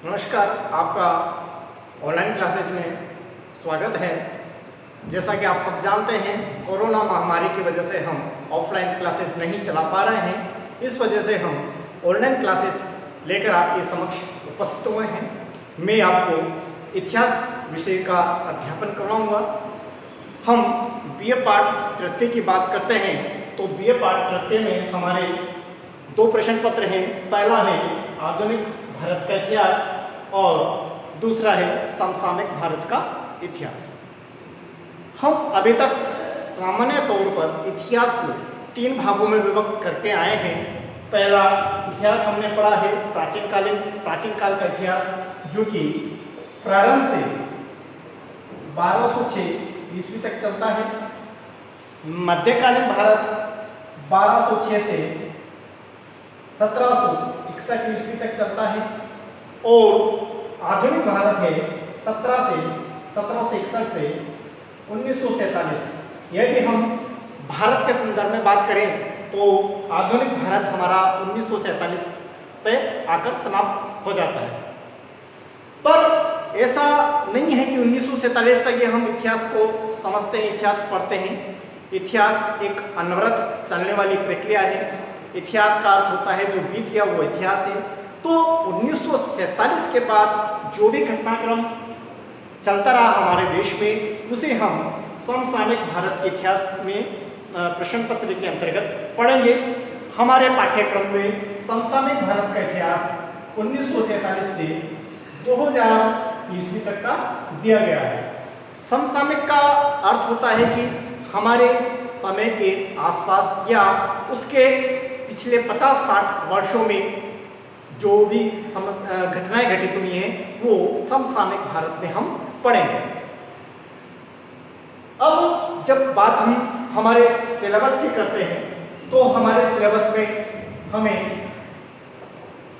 नमस्कार, आपका online classes में स्वागत है। जैसा कि आप सब जानते हैं, कोरोना महामारी की वजह से हम ऑफलाइन क्लासेज नहीं चला पा रहे हैं। इस वजह से हम ऑनलाइन क्लासेज लेकर आपके समक्ष उपस्थित हुए हैं। मैं आपको इतिहास विषय का अध्यापन करवाऊंगा। हम बीए पाठ तृतीय की बात करते हैं तो बीए पाठ तृतीय में हमारे दो प्रश्न पत्र हैं। पहला है आधुनिक भारत का इतिहास और दूसरा है समसामयिक भारत का इतिहास। हम अभी तक सामान्य तौर पर इतिहास को तीन भागों में विभक्त करके आए हैं। पहला इतिहास हमने पढ़ा है प्राचीन काल का इतिहास, जो कि प्रारंभ से 1206 ईस्वी तक चलता है। मध्यकालीन भारत 1206 से 1761 ईस्वी तक चलता है और आधुनिक भारत है 1761 से 1947। यदि हम भारत के संदर्भ में बात करें तो आधुनिक भारत हमारा 1947 पे आकर समाप्त हो जाता है। पर ऐसा नहीं है कि 1947 तक ये हम इतिहास को समझते हैं, इतिहास पढ़ते हैं। इतिहास एक अनवरत चलने वाली प्रक्रिया है। इतिहास का अर्थ होता है जो बीत गया वो इतिहास है। तो 1947 के बाद जो भी घटनाक्रम चलता रहा हमारे देश में, उसे हम समसामयिक भारत के इतिहास में प्रश्न पत्र के अंतर्गत पढ़ेंगे। हमारे पाठ्यक्रम में समसामयिक भारत का इतिहास 1947 से 2000 ईस्वी तक का दिया गया है। समसामयिक का अर्थ होता है कि हमारे समय के आसपास या उसके पिछले 50-60 वर्षों में जो भी घटनाएं घटित हुई हैं वो समसामयिक भारत में हम पढ़ेंगे। अब जब बात हम हमारे सिलेबस की करते हैं तो हमारे सिलेबस में हमें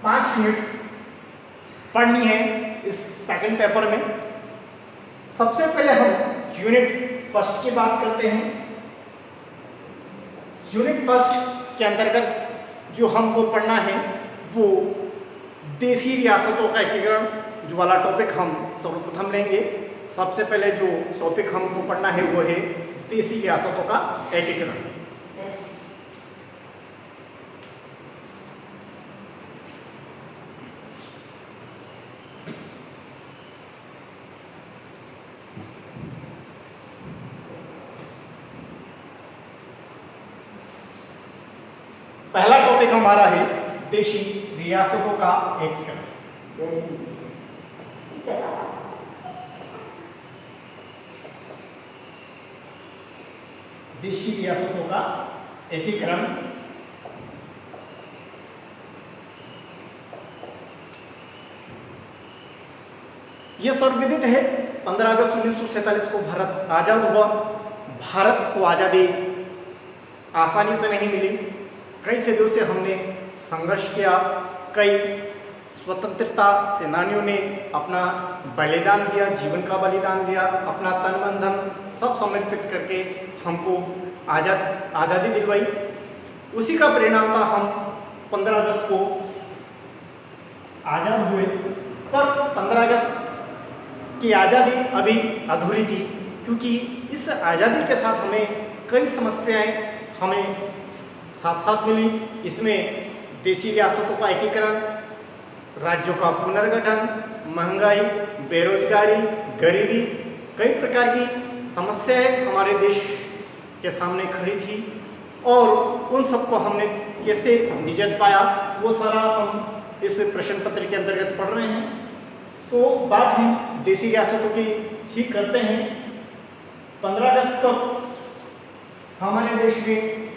5 यूनिट पढ़नी है इस सेकंड पेपर में। सबसे पहले हम यूनिट फर्स्ट की बात करते हैं। यूनिट फर्स्ट के अंतर्गत जो हमको पढ़ना है वो देशी रियासतों का एकीकरण जो वाला टॉपिक हम सर्वप्रथम लेंगे। सबसे पहले जो टॉपिक हमको पढ़ना है वो है देशी रियासतों का एकीकरण। पहला टॉपिक हमारा है देशी रियासतों का एकीकरण। देशी रियासतों का एकीकरण यह सर्वविदित है। 15 अगस्त 1947 को भारत आजाद हुआ। भारत को आजादी आसानी से नहीं मिली। कई सदियों से हमने संघर्ष किया। कई स्वतंत्रता सेनानियों ने अपना बलिदान दिया, जीवन का बलिदान दिया, अपना तन मन धन सब समर्पित करके हमको आज़ादी दिलवाई। उसी का परिणाम था हम 15 अगस्त को आज़ाद हुए। पर 15 अगस्त की आज़ादी अभी अधूरी थी, क्योंकि इस आज़ादी के साथ हमें कई समस्याएं हमें साथ साथ मिली। इसमें देशी रियासतों का एकीकरण, राज्यों का पुनर्गठन, महंगाई, बेरोजगारी, गरीबी, कई प्रकार की समस्याएं हमारे देश के सामने खड़ी थी और उन सबको हमने कैसे निजत पाया वो सारा हम इस प्रश्न पत्र के अंतर्गत पढ़ रहे हैं। तो बात हम देशी रियासतों की ही करते हैं। 15 अगस्त तक हमारे देश में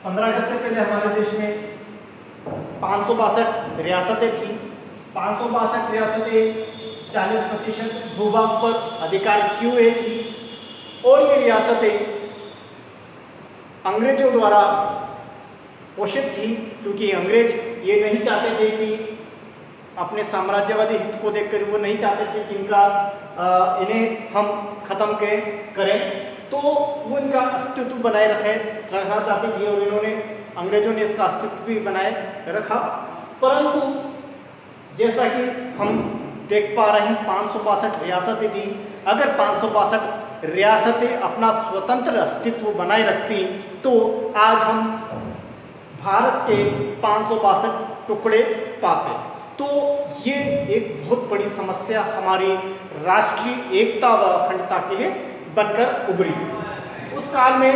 15 अगस्त से पहले हमारे देश में 562 रियासतें थी। 562 रियासतें 40% भूभाग पर अधिकार किए हुए थी और ये रियासतें अंग्रेजों द्वारा पोषित थी, क्योंकि अंग्रेज ये नहीं चाहते थे कि अपने साम्राज्यवादी हित को देखकर वो नहीं चाहते थे कि इन्हें हम खत्म करें, तो वो इनका अस्तित्व बनाए रखना चाहती थी और अंग्रेजों ने इसका अस्तित्व भी बनाए रखा। परंतु जैसा कि हम देख पा रहे हैं 562 रियासतें थी। अगर 562 रियासतें अपना स्वतंत्र अस्तित्व बनाए रखती तो आज हम भारत के 562 टुकड़े पाते। तो ये एक बहुत बड़ी समस्या हमारी राष्ट्रीय एकता व अखंडता के लिए बनकर उभरी। उस काल में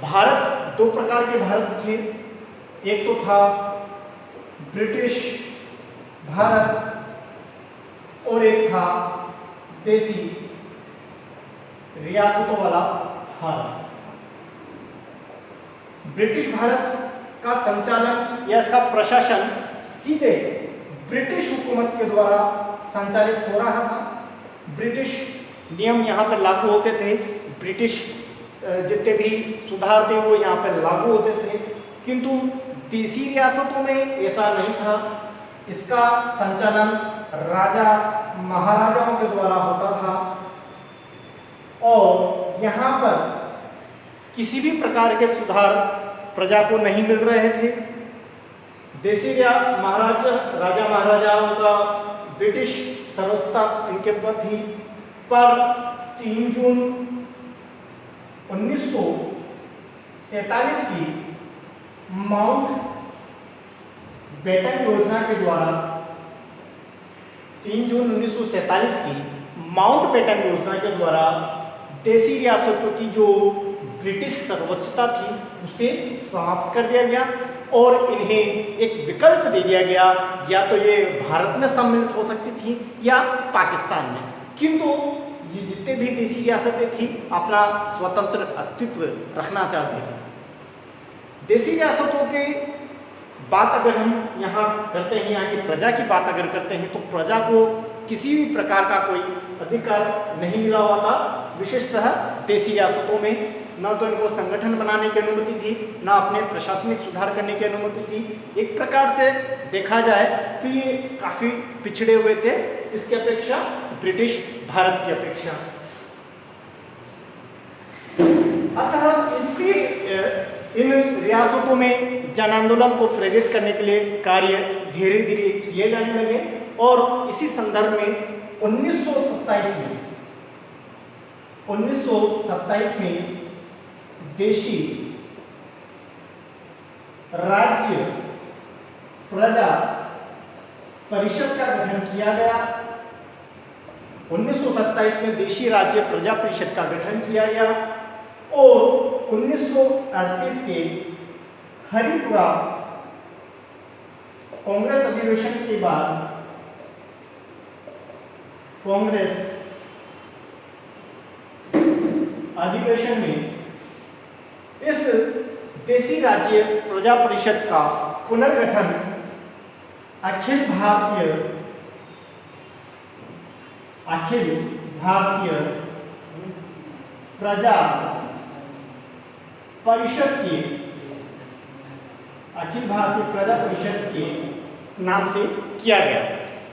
भारत, दो प्रकार के भारत थे। एक तो था ब्रिटिश भारत और एक था देसी रियासतों वाला भारत। ब्रिटिश भारत का संचालन या इसका प्रशासन सीधे ब्रिटिश हुकूमत के द्वारा संचालित हो रहा था। ब्रिटिश नियम यहाँ पर लागू होते थे, ब्रिटिश जितने भी सुधार थे वो यहाँ पर लागू होते थे, किंतु देसी रियासतों में ऐसा नहीं था। इसका संचालन राजा महाराजाओं के द्वारा होता था और यहाँ पर किसी भी प्रकार के सुधार प्रजा को नहीं मिल रहे थे। देसी राजा महाराजाओं का ब्रिटिश सर्वोच्चता इनके ऊपर थी। पर 3 जून 1947 की माउंट बेटन योजना के द्वारा 3 जून 1947 की माउंट बेटन योजना के द्वारा देसी रियासतों की जो ब्रिटिश सर्वोच्चता थी उसे समाप्त कर दिया गया और इन्हें एक विकल्प दे दिया गया, या तो ये भारत में सम्मिलित हो सकती थी या पाकिस्तान में। किंतु ये जितने भी देसी रियासतें थी अपना स्वतंत्र अस्तित्व रखना चाहते थे। देसी रियासतों के बात अगर हम यहाँ करते हैं, यहाँ की प्रजा की बात अगर करते हैं, तो प्रजा को किसी भी प्रकार का कोई अधिकार नहीं मिला हुआ था। विशेषतः देसी रियासतों में न तो इनको संगठन बनाने की अनुमति थी, न अपने प्रशासनिक सुधार करने की अनुमति थी। एक प्रकार से देखा जाए तो ये काफ़ी पिछड़े हुए थे इसकी अपेक्षा, ब्रिटिश भारत की अपेक्षा। अतः इन रियासतों में जन आंदोलन को प्रेरित करने के लिए कार्य धीरे धीरे किए जाने लगे और इसी संदर्भ में 1927 में देशी राज्य प्रजा परिषद का गठन किया गया। 1927 में देशी राज्य प्रजा परिषद का गठन किया गया और 1938 के हरिपुरा कांग्रेस अधिवेशन के बाद कांग्रेस अधिवेशन में इस देसी राज्य प्रजा परिषद का पुनर्गठन अखिल भारतीय प्रजा परिषद के नाम से किया गया।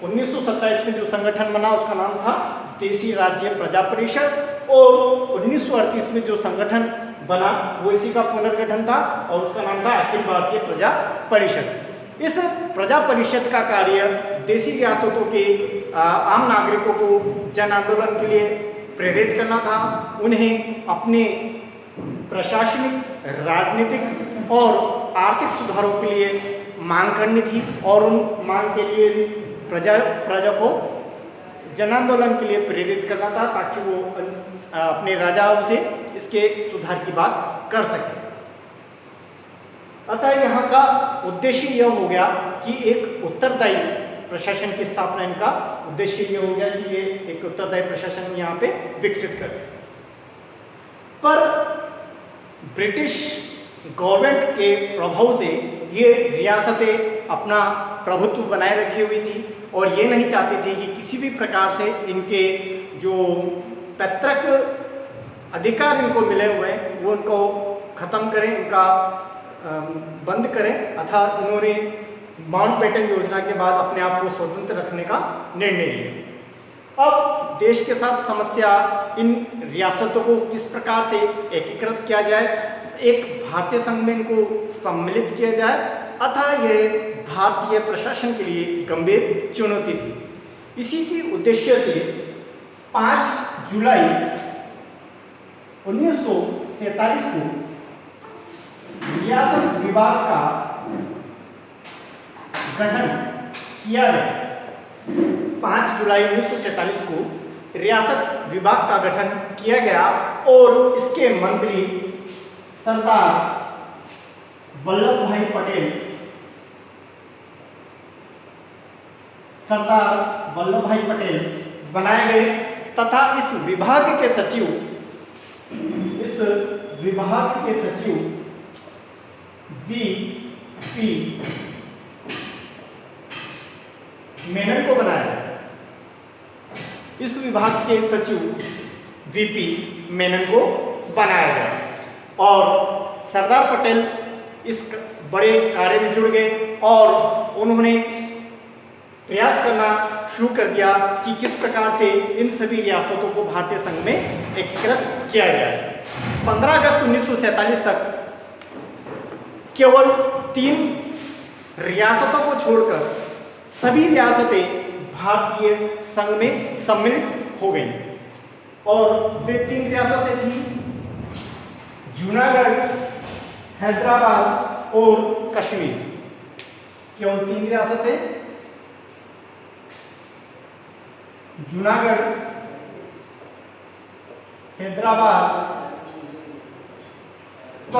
1927 में जो संगठन बना उसका नाम था देसी राज्य प्रजा परिषद और 1938 में जो संगठन बना वो इसी का पुनर्गठन था और उसका नाम था अखिल भारतीय प्रजा परिषद। इस प्रजा परिषद का कार्य देसी रियासतों के आम नागरिकों को जन आंदोलन के लिए प्रेरित करना था, उन्हें अपने प्रशासनिक, राजनीतिक और आर्थिक सुधारों के लिए मांग करनी थी और उन मांग के लिए प्रजा को जन आंदोलन के लिए प्रेरित करना था ताकि वो अपने राजाओं से इसके सुधार की बात कर सके। अतः यहाँ का उद्देश्य यह हो गया कि एक उत्तरदायी प्रशासन की स्थापना, इनका उद्देश्य यह हो गया कि ये एक उत्तरदायी प्रशासन यहाँ पे विकसित करें। पर ब्रिटिश गवर्नमेंट के प्रभाव से ये रियासतें अपना प्रभुत्व बनाए रखी हुई थी और ये नहीं चाहती थी कि किसी भी प्रकार से इनके जो पैतृक अधिकार इनको मिले हुए हैं वो इनको ख़त्म करें, इनका बंद करें। अर्थात इन्होंने माउंटबेटन योजना के बाद अपने आप को स्वतंत्र रखने का निर्णय लिया। अब देश के साथ समस्या, इन रियासतों को किस प्रकार से एकीकृत किया जाए, एक भारतीय संघ में इनको सम्मिलित किया जाए अतः यह भारतीय प्रशासन के लिए गंभीर चुनौती थी। इसी की उद्देश्य से 5 जुलाई 1947 को रियासत विभाग का गठन किया गया। 5 जुलाई 1947 को रियासत विभाग का गठन किया गया और इसके मंत्री सरदार वल्लभ भाई पटेल बनाए गए तथा इस विभाग के सचिव वी.पी. मेनन को बनाया गया। इस विभाग के सचिव वी.पी. मेनन को बनाया गया और सरदार पटेल इस बड़े कार्य में जुड़ गए और उन्होंने प्रयास करना शुरू कर दिया कि किस प्रकार से इन सभी रियासतों को भारतीय संघ में एकीकृत किया जाए। 15 अगस्त 1947 तक केवल 3 रियासतों को छोड़कर सभी रियासतें भारतीय संघ में सम्मिलित हो गई और वे 3 रियासतें थी जूनागढ़, हैदराबाद और कश्मीर। केवल 3 रियासतें जूनागढ़, हैदराबाद व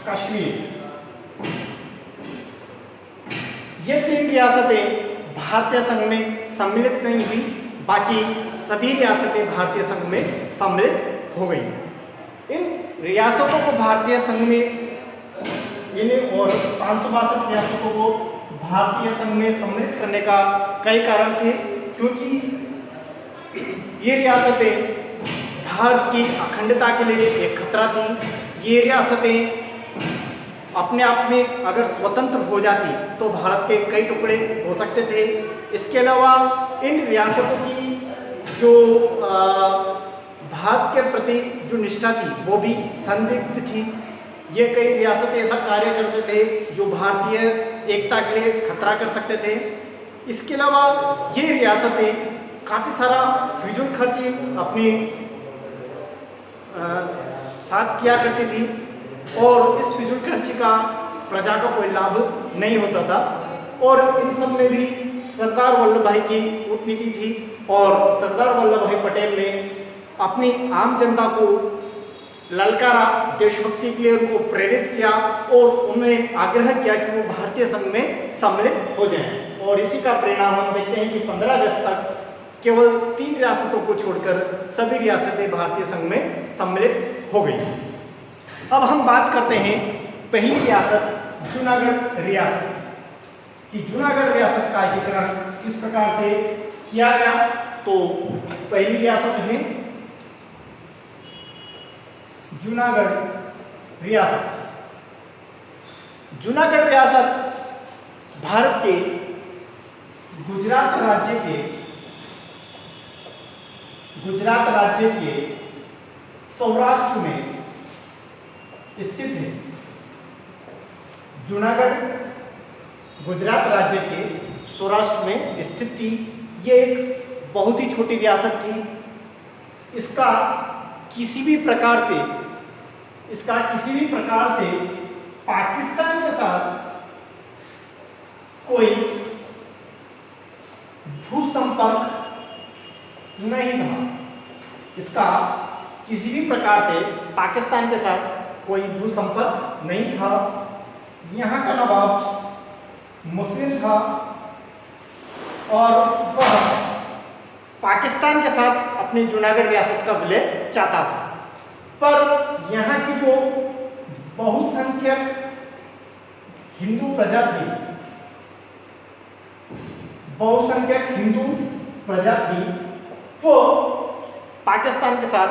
कश्मीर। ये 3 रियासतें भारतीय संघ में सम्मिलित नहीं हुई, बाकी सभी रियासतें भारतीय संघ में सम्मिलित हो गई। इन रियासतों को भारतीय संघ में और 562 रियासतों को भारतीय संघ में सम्मिलित करने का कई कारण थे, क्योंकि ये रियासतें भारत की अखंडता के लिए एक खतरा थी। ये रियासतें अपने आप में अगर स्वतंत्र हो जाती तो भारत के कई टुकड़े हो सकते थे। इसके अलावा इन रियासतों की जो भारत के प्रति जो निष्ठा थी वो भी संदिग्ध थी। ये कई रियासतें ऐसा कार्य करते थे जो भारतीय एकता के लिए खतरा कर सकते थे। इसके अलावा ये रियासतें काफ़ी सारा फिजूल खर्ची अपने साथ किया करती थी और इस फिजूल खर्ची का प्रजा को कोई लाभ नहीं होता था। और इन सब में भी सरदार वल्लभ भाई की कूटनीति थी और सरदार वल्लभ भाई पटेल ने अपनी आम जनता को ललकारा, देशभक्ति के लिए उनको प्रेरित किया और उन्हें आग्रह किया कि वो भारतीय संघ में सम्मिलित हो जाएं। और इसी का परिणाम हम देखते हैं कि 15 अगस्त तक केवल 3 रियासतों को छोड़कर सभी रियासतें भारतीय संघ में सम्मिलित हो गई। अब हम बात करते हैं पहली रियासत जूनागढ़ रियासत कि जूनागढ़ रियासत का एकीकरण किस प्रकार से किया गया। तो पहली रियासत है जूनागढ़ रियासत। जूनागढ़ रियासत भारत के गुजरात राज्य के सौराष्ट्र में स्थित है। जूनागढ़ गुजरात राज्य के सौराष्ट्र में स्थित थी। ये एक बहुत ही छोटी रियासत थी। इसका किसी भी प्रकार से पाकिस्तान के साथ कोई भू संपर्क नहीं था। इसका किसी भी प्रकार से पाकिस्तान के साथ कोई भू संपर्क नहीं था। यहाँ का नवाब मुस्लिम था और वह पाकिस्तान के साथ अपनी जूनागढ़ रियासत का विलय चाहता था। पर यहाँ की जो बहुसंख्यक हिंदू प्रजा थी, वो पाकिस्तान के साथ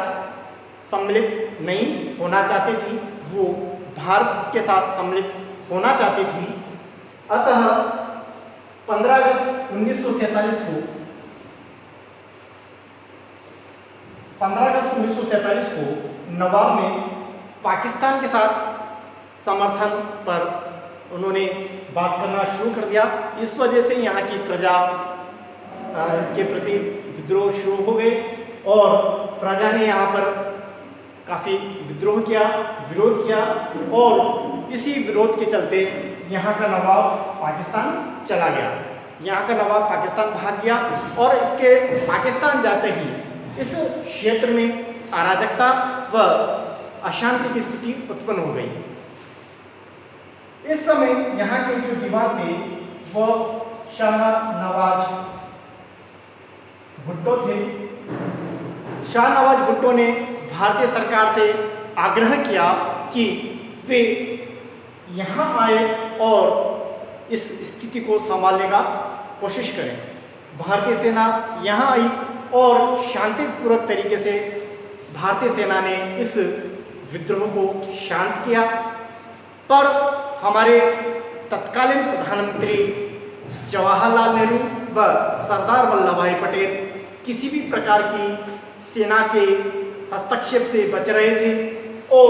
सम्मिलित नहीं होना चाहती थी, वो भारत के साथ सम्मिलित होना चाहती थी। अतः 15 अगस्त 1947 को नवाब ने पाकिस्तान के साथ समर्थन पर उन्होंने बात करना शुरू कर दिया। इस वजह से यहाँ की प्रजा के प्रति विद्रोह शुरू हो गए और प्रजा ने यहाँ पर काफ़ी विद्रोह किया, विरोध किया और इसी विरोध के चलते यहाँ का नवाब पाकिस्तान चला गया। यहाँ का नवाब पाकिस्तान भाग गया और इसके पाकिस्तान जाते ही इस क्षेत्र में अराजकता व अशांति की स्थिति उत्पन्न हो गई। इस समय यहाँ के जो दीवान थे वो शाह नवाज भुट्टो थे। शाह नवाज भुट्टो ने भारतीय सरकार से आग्रह किया कि वे यहाँ आए और इस स्थिति को संभालने का कोशिश करें। भारतीय सेना यहाँ आई और शांतिपूर्वक तरीके से भारतीय सेना ने इस विद्रोह को शांत किया, पर हमारे तत्कालीन प्रधानमंत्री जवाहरलाल नेहरू व सरदार वल्लभ भाई पटेल किसी भी प्रकार की सेना के हस्तक्षेप से बच रहे थे और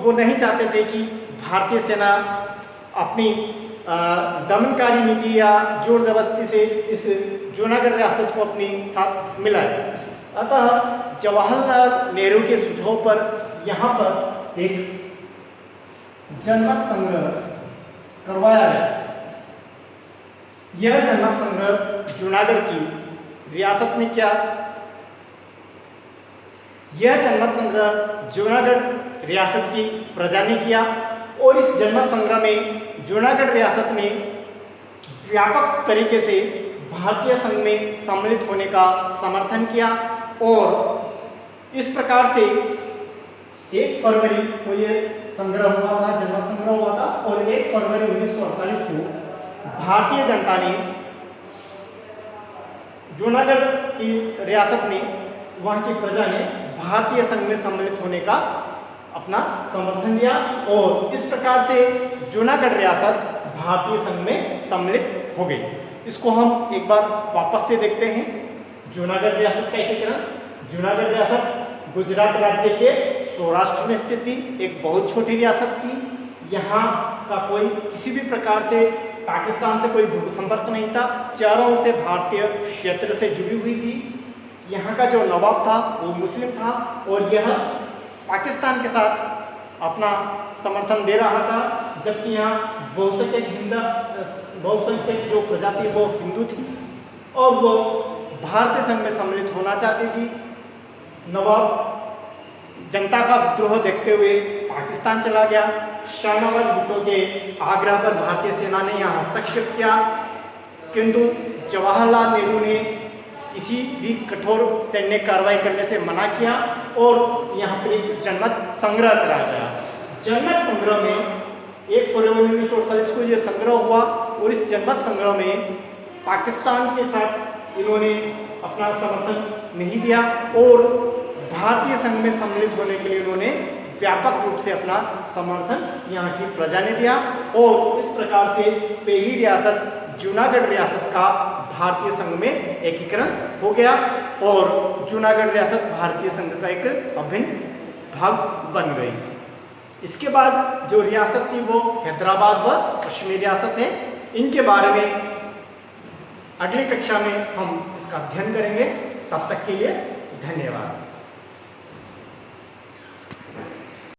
वो नहीं चाहते थे कि भारतीय सेना अपनी दमनकारी नीति या जोर जबरदस्ती से इस जूनागढ़ रियासत को अपने साथ मिलाए। अतः जवाहरलाल नेहरू के सुझाव पर यहाँ पर एक जनमत संग्रह करवाया गया। यह जनमत संग्रह जूनागढ़ की रियासत ने किया। यह जनमत संग्रह जूनागढ़ रियासत की प्रजा ने किया और इस जनमत संग्रह में जूनागढ़ रियासत ने व्यापक तरीके से भारतीय संघ में सम्मिलित होने का समर्थन किया और इस प्रकार से 1 फरवरी को ये संग्रह हुआ था, जनमत संग्रह हुआ था और 1 फरवरी 1948 को भारतीय जनता ने, जूनागढ़ की रियासत ने, वहाँ की प्रजा ने भारतीय संघ में सम्मिलित होने का अपना समर्थन दिया और इस प्रकार से जूनागढ़ रियासत भारतीय संघ में सम्मिलित हो गई। इसको हम एक बार वापस से देखते हैं। जूनागढ़ रियासत का एकीकरण। जूनागढ़ रियासत गुजरात राज्य के सौराष्ट्र में स्थित थी, एक बहुत छोटी रियासत थी। यहाँ का कोई किसी भी प्रकार से पाकिस्तान से कोई संपर्क नहीं था, चारों ओर से भारतीय क्षेत्र से जुड़ी हुई थी। यहाँ का जो नवाब था वो मुस्लिम था और यह पाकिस्तान के साथ अपना समर्थन दे रहा था, जबकि यहाँ बहुसंख्यक जो प्रजाति वो हिंदू थी और वो भारतीय संघ में सम्मिलित होना चाहती थी। नवाब जनता का विद्रोह देखते हुए पाकिस्तान चला गया। शाह नवाज भुट्टो के आग्रह पर भारतीय सेना ने यहाँ हस्तक्षेप किया, किंतु जवाहरलाल नेहरू ने किसी भी कठोर सैन्य कार्रवाई करने से मना किया और यहाँ पर एक जनमत संग्रह कराया गया। जनमत संग्रह में 1 फरवरी 1948 को ये संग्रह हुआ और इस जनमत संग्रह में पाकिस्तान के साथ इन्होंने अपना समर्थन नहीं दिया और भारतीय संघ में सम्मिलित होने के लिए इन्होंने व्यापक रूप से अपना समर्थन यहाँ की प्रजा ने दिया और इस प्रकार से पहली रियासत जूनागढ़ रियासत का भारतीय संघ में एकीकरण हो गया और जूनागढ़ रियासत भारतीय संघ का एक अभिन्न भाग बन गई। इसके बाद जो रियासत थी वो हैदराबाद व कश्मीर रियासत है। इनके बारे में अगली कक्षा में हम इसका अध्ययन करेंगे। तब तक के लिए धन्यवाद।